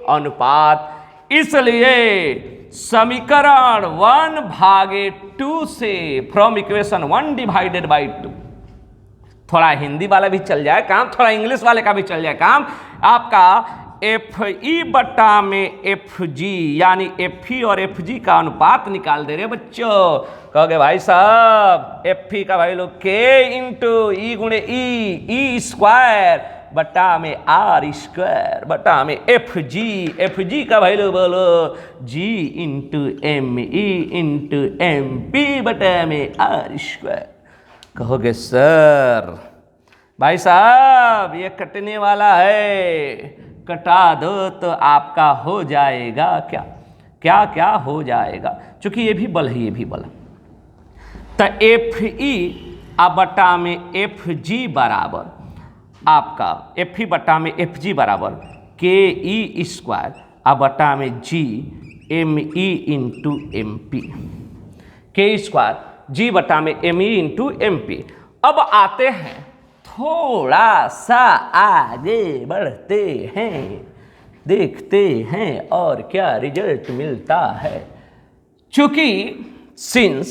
अनुपात, इसलिए समीकरण 1/2 से फ्रॉम इक्वेशन 1 डिवाइडेड बाई 2, थोड़ा हिंदी वाला भी चल जाए काम, थोड़ा इंग्लिश वाले का भी चल जाए काम, आपका Fe बटा में Fg यानी Fe और Fg का अनुपात निकाल दे रहे बच्चों, कहोगे भाई साहब Fe का भाई लोग K इंटू ई गुणे ई स्क्वायर बटा में आर स्क्वायर बटा में Fg का भाई लोग बोलो G into M E into M P बटा में आर स्क्वायर, कहोगे सर भाई साहब ये कटने वाला है, कटा दो तो आपका हो जाएगा क्या क्या क्या हो जाएगा, क्योंकि ये भी बल है ये भी बल है, तो Fe बटा में Fg बराबर आपका Fe बटा में Fg बराबर Ke स्क्वायर बटा में G Me into M P, K square G बटा में Me इंटू एम पी। अब आते हैं थोड़ा सा आगे बढ़ते हैं, देखते हैं और क्या रिजल्ट मिलता है, चूंकि सिंस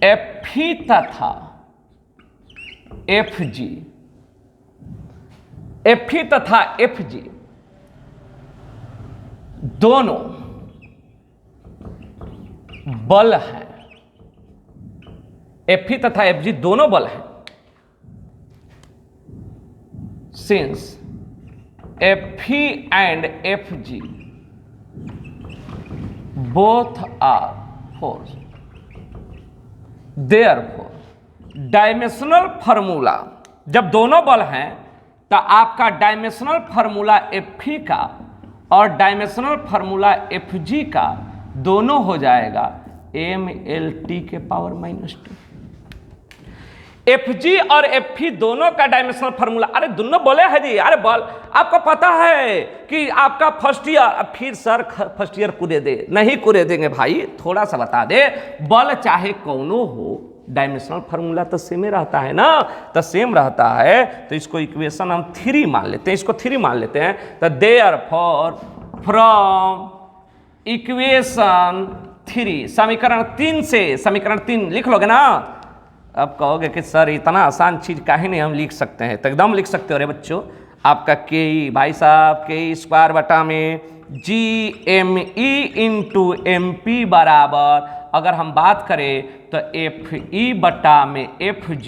Fe तथा Fg, Fe तथा Fg दोनों बल हैं, Fe तथा Fg दोनों बल हैं, since Fe and Fg both are force, therefore dimensional formula, जब दोनों बल हैं तो आपका डायमेंशनल फार्मूला Fe का और डायमेंशनल फार्मूला Fg का दोनों हो जाएगा mLT के पावर -2। Fg और Fe दोनों का डायमेंशनल फार्मूला, अरे दोनों बोले है जी, अरे बल आपको पता है कि आपका फर्स्ट ईयर, फिर सर फर्स्ट ईयर कुरे दे, नहीं कुरे देंगे भाई, थोड़ा सा बता दे, बल चाहे कौनो हो डायमेंशनल फार्मूला तो सेम रहता है ना, तो सेम रहता है, तो इसको इक्वेशन हम 3 मान लेते हैं, इसको 3 मान लेते हैं, तो देयरफॉर फ्रॉम इक्वेशन 3, समीकरण 3 से, समीकरण 3 लिख लोगे ना, अब कहोगे कि सर इतना आसान चीज काहे नहीं हम लिख सकते हैं, तो एकदम लिख सकते हो रे बच्चों, आपका के भाई साहब के स्क्वायर बटा में GME इंटू MP बराबर, अगर हम बात करें तो Fe बटा में Fg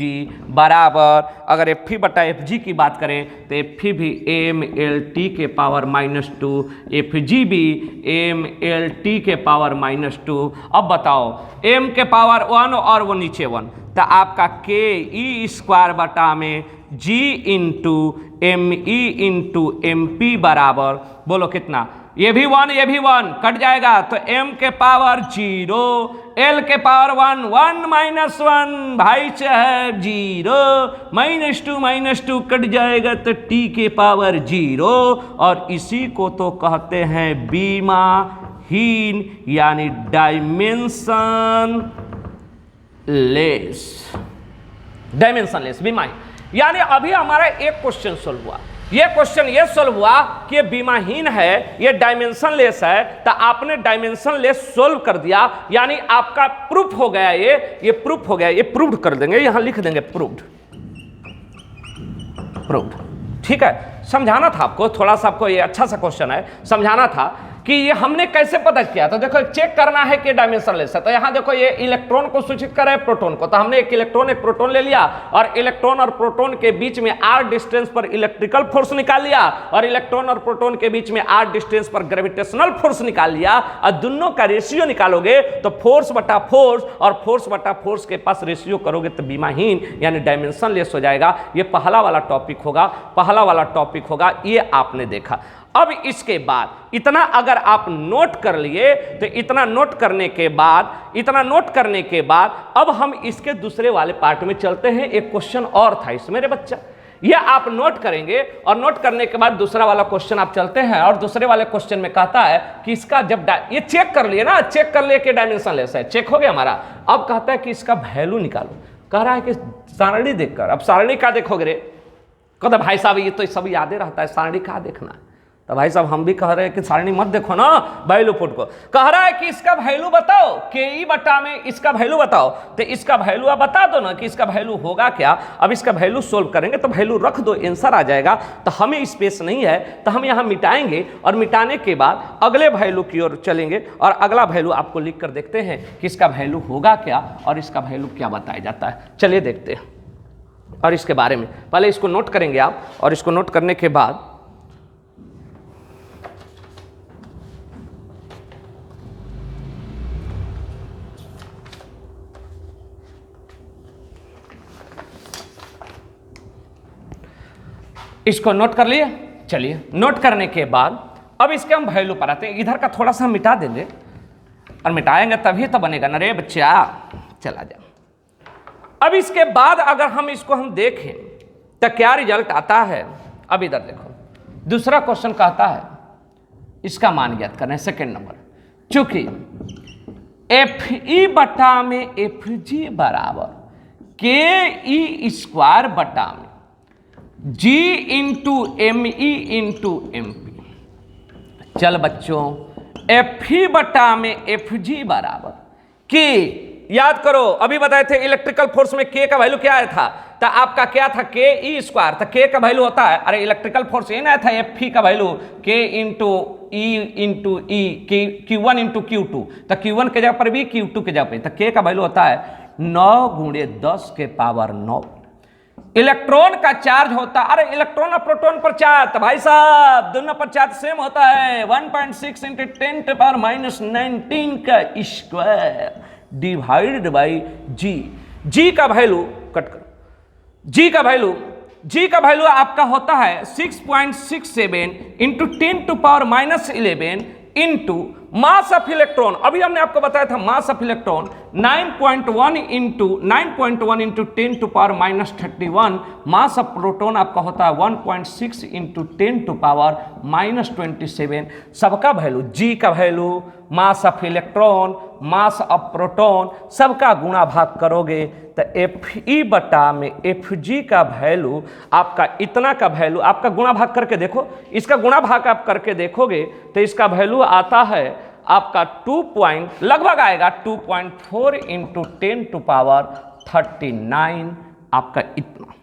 बराबर, अगर Fe बटा Fg की बात करें तो Fe भी mLT के पावर -2, Fg भी mLT के पावर -2। अब बताओ m के पावर 1 और वो नीचे 1, तो आपका के स्क्वायर बटा में G into ME into MP बराबर, बोलो कितना, ये भी 1 ये भी 1 कट जाएगा, तो m के पावर 0, l के पावर 1, 1 - 1 भाई साहब 0, -2 कट जाएगा तो t के पावर 0, और इसी को तो कहते हैं बीमाहीन यानी डायमेंशन लेस बीमाहीन। यानी अभी हमारा एक क्वेश्चन सोल्व हुआ, ये क्वेश्चन ये सोल्व हुआ कि ये बीमाहीन है, ये डायमेंशन लेस है, तो आपने डायमेंशन लेस सोल्व कर दिया, यानी आपका प्रूफ हो गया, ये प्रूफ हो गया, ये प्रूव्ड कर देंगे, यहां लिख देंगे प्रूव्ड, ठीक है। समझाना था आपको, थोड़ा सा आपको ये अच्छा सा क्वेश्चन है, समझाना था कि ये हमने कैसे पता किया। तो देखो चेक करना है कि डायमेंशनलेस है, तो यहां देखो ये इलेक्ट्रॉन को सूचित कर रहा है प्रोटॉन को, तो हमने एक इलेक्ट्रॉन एक प्रोटॉन ले लिया और इलेक्ट्रॉन और प्रोटॉन के बीच में r डिस्टेंस पर इलेक्ट्रिकल फोर्स निकाल लिया और इलेक्ट्रॉन और प्रोटॉन के बीच में r डिस्टेंस पर ग्रेविटेशनल फोर्स निकाल लिया और दोनों का रेशियो निकालोगे तो फोर्स बटा फोर्स और फोर्स बटा फोर्स के पास रेशियो करोगे तो बीमाहीन यानी डायमेंशनलेस हो जाएगा। ये पहला वाला टॉपिक होगा, पहला वाला टॉपिक होगा, ये आपने देखा। अब इसके बाद इतना अगर आप नोट कर लिए तो इतना नोट करने के बाद अब हम इसके दूसरे वाले पार्ट में चलते हैं। एक क्वेश्चन और था इसमें मेरे बच्चा, ये आप नोट करेंगे और नोट करने के बाद दूसरा वाला क्वेश्चन आप चलते हैं और दूसरे वाले क्वेश्चन में कहता है कि इसका जब ये चेक कर लिए ना, चेक कर लिए कि डायमेंशनलेस है, चेक हो गया हमारा। अब कहता है कि इसका वैल्यू निकालो, कह रहा है कि सारणी देखकर। अब सारणी का देखोगे रे, कहता भाई साहब ये तो सब याद ही रहता है, सारणी का देखना है। तो भाई साहब हम भी कह रहे हैं कि सारणी मत देखो ना, वैल्यू पुट को। कह रहा है कि इसका वैल्यू बताओ, के ई बटा में इसका वैल्यू बताओ, तो इसका वैल्यू आप बता दो ना कि इसका वैल्यू होगा क्या। अब इसका वैल्यू सोल्व करेंगे तो वैल्यू रख दो, आंसर आ जाएगा। तो हमें स्पेस नहीं है तो हम यहाँ मिटाएंगे और मिटाने के बाद अगले वैल्यू की ओर चलेंगे और अगला वैल्यू आपको लिख कर देखते हैं कि इसका वैल्यू होगा क्या और इसका वैल्यू क्या बताया जाता है। चलिए देखते हैं और इसके बारे में पहले इसको नोट करेंगे आप, और इसको नोट करने के बाद इसको नोट कर लिए। चलिए नोट करने के बाद अब इसके हम वैल्यू पर आते हैं। इधर का थोड़ा सा मिटा देंगे और मिटाएंगे तभी तो बनेगा ना रे बच्चा, चला जा। अब इसके बाद अगर हम इसको देखें तो क्या रिजल्ट आता है। अब इधर देखो दूसरा क्वेश्चन कहता है इसका मान ज्ञात करना है, सेकेंड नंबर। चूंकि एफ ई बटा में एफ जी बराबर के ई स्क्वायर बटा में G into M E into M P. चल बच्चों एफ ई बटा में एफ जी बराबर के, याद करो अभी बताए थे इलेक्ट्रिकल फोर्स में के का वैल्यू क्या आया था, तो आपका क्या था के ई स्क्वायर, तो के का वैल्यू होता है, अरे इलेक्ट्रिकल फोर्स ये ना था एफ ई का value K into E Q one into Q two, तो क्यू वन के जगह पर भी क्यू टू के जगह पर, तो के का वैल्यू होता है 9 गुणे 10 के पावर 9। इलेक्ट्रॉन का चार्ज होता है, अरे इलेक्ट्रॉन और प्रोटॉन पर चार्ज, तो भाई साहब दोनों पर चार्ज सेम होता है 1.6 इंटू 10 टू पावर माइनस 19 का स्क्वायर डिवाइडेड बाई जी। जी का वैल्यू कट करो, जी का वैल्यू आपका होता है 6.67 into 10 to power minus 11 into mass of electron. अभी हमने आपको बताया था mass of electron 9.1 into 10 to power minus 31। Mass of proton आपका होता है 1.6 इंटू 10 टू पावर माइनस 27। सबका वैल्यू, जी का value, mass of electron, mass of proton, सबका गुणा भाग करोगे तो एफ ई बटा में एफ जी का वैल्यू आपका इतना का वैल्यू आपका गुणा भाग करके देखो, इसका गुणा भाग आप करके देखोगे तो इसका वैल्यू आता है आपका 2 लगभग आएगा 2.4 इंटू 10 टू पावर 39 आपका इतना।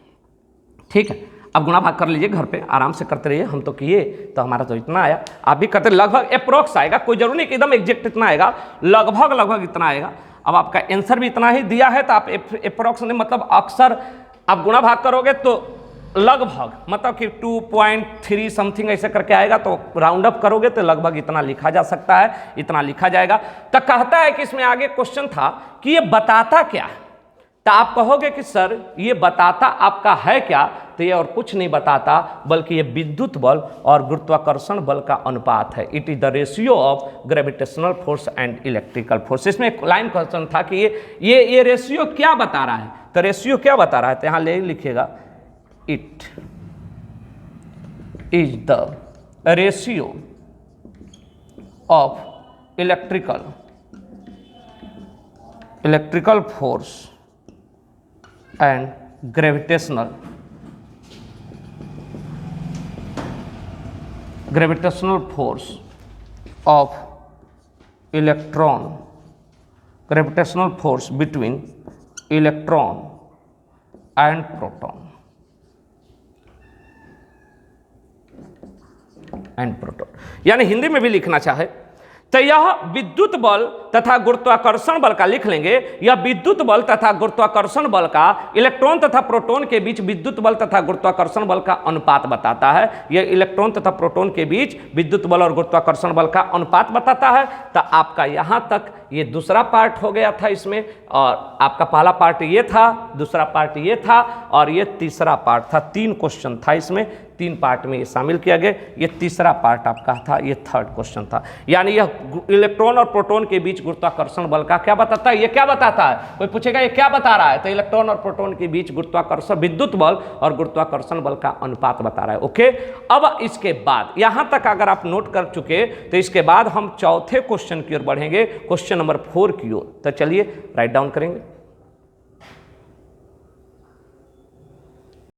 ठीक है, अब गुणा भाग कर लीजिए, घर पे आराम से करते रहिए, हम तो किए तो हमारा तो इतना आया, आप भी करते, लगभग अप्रोक्स आएगा, कोई जरूरी नहीं कि एकदम एग्जैक्ट इतना आएगा, लगभग इतना आएगा। अब आपका आंसर भी इतना ही दिया है तो आप अप्रोक्स मतलब अक्सर आप गुणा भाग करोगे तो लगभग मतलब कि 2.3 समथिंग ऐसे करके आएगा, तो राउंड अप करोगे तो लगभग इतना लिखा जा सकता है, इतना लिखा जाएगा। तो कहता है कि इसमें आगे क्वेश्चन था कि ये बताता क्या है, तो आप कहोगे कि सर ये बताता आपका है क्या, तो ये और कुछ नहीं बताता बल्कि ये विद्युत बल और गुरुत्वाकर्षण बल का अनुपात है। It is the ratio of gravitational force and electrical force. इसमें एक लाइन क्वेश्चन था कि ये रेशियो क्या बता रहा है, तो रेशियो क्या बता रहा है, तो यहाँ ले लिखिएगा it is the ratio of electrical force and gravitational force of electron, gravitational force between electron and proton। And proton. यानी हिंदी में भी लिखना चाहे तो यह विद्युत बल तथा गुरुत्वाकर्षण बल का लिख लेंगे, यह विद्युत बल तथा गुरुत्वाकर्षण बल का इलेक्ट्रॉन तथा प्रोटॉन के बीच विद्युत बल तथा गुरुत्वाकर्षण बल का अनुपात बताता है। यह इलेक्ट्रॉन तथा प्रोटॉन के बीच विद्युत बल और गुरुत्वाकर्षण बल का अनुपात बताता है। तो आपका यहां तक ये दूसरा पार्ट हो गया था इसमें, और आपका पहला पार्ट ये था, दूसरा पार्ट ये था, और ये तीसरा पार्ट था। 3 क्वेश्चन था इसमें, 3 पार्ट में ये शामिल किया गया। ये तीसरा पार्ट आपका था, ये 3rd क्वेश्चन था। यानी यह इलेक्ट्रॉन और प्रोटॉन के बीच गुरुत्वाकर्षण बल का क्या बताता है, ये क्या बताता है, कोई पूछेगा ये क्या बता रहा है, तो इलेक्ट्रॉन और प्रोटॉन के बीच गुरुत्वाकर्षण विद्युत बल और गुरुत्वाकर्षण बल का अनुपात बता रहा है। ओके, अब इसके बाद यहां तक अगर आप नोट कर चुके तो इसके बाद हम चौथे क्वेश्चन की ओर बढ़ेंगे, क्वेश्चन नंबर 4 की ओर। तो चलिए राइट डाउन करेंगे।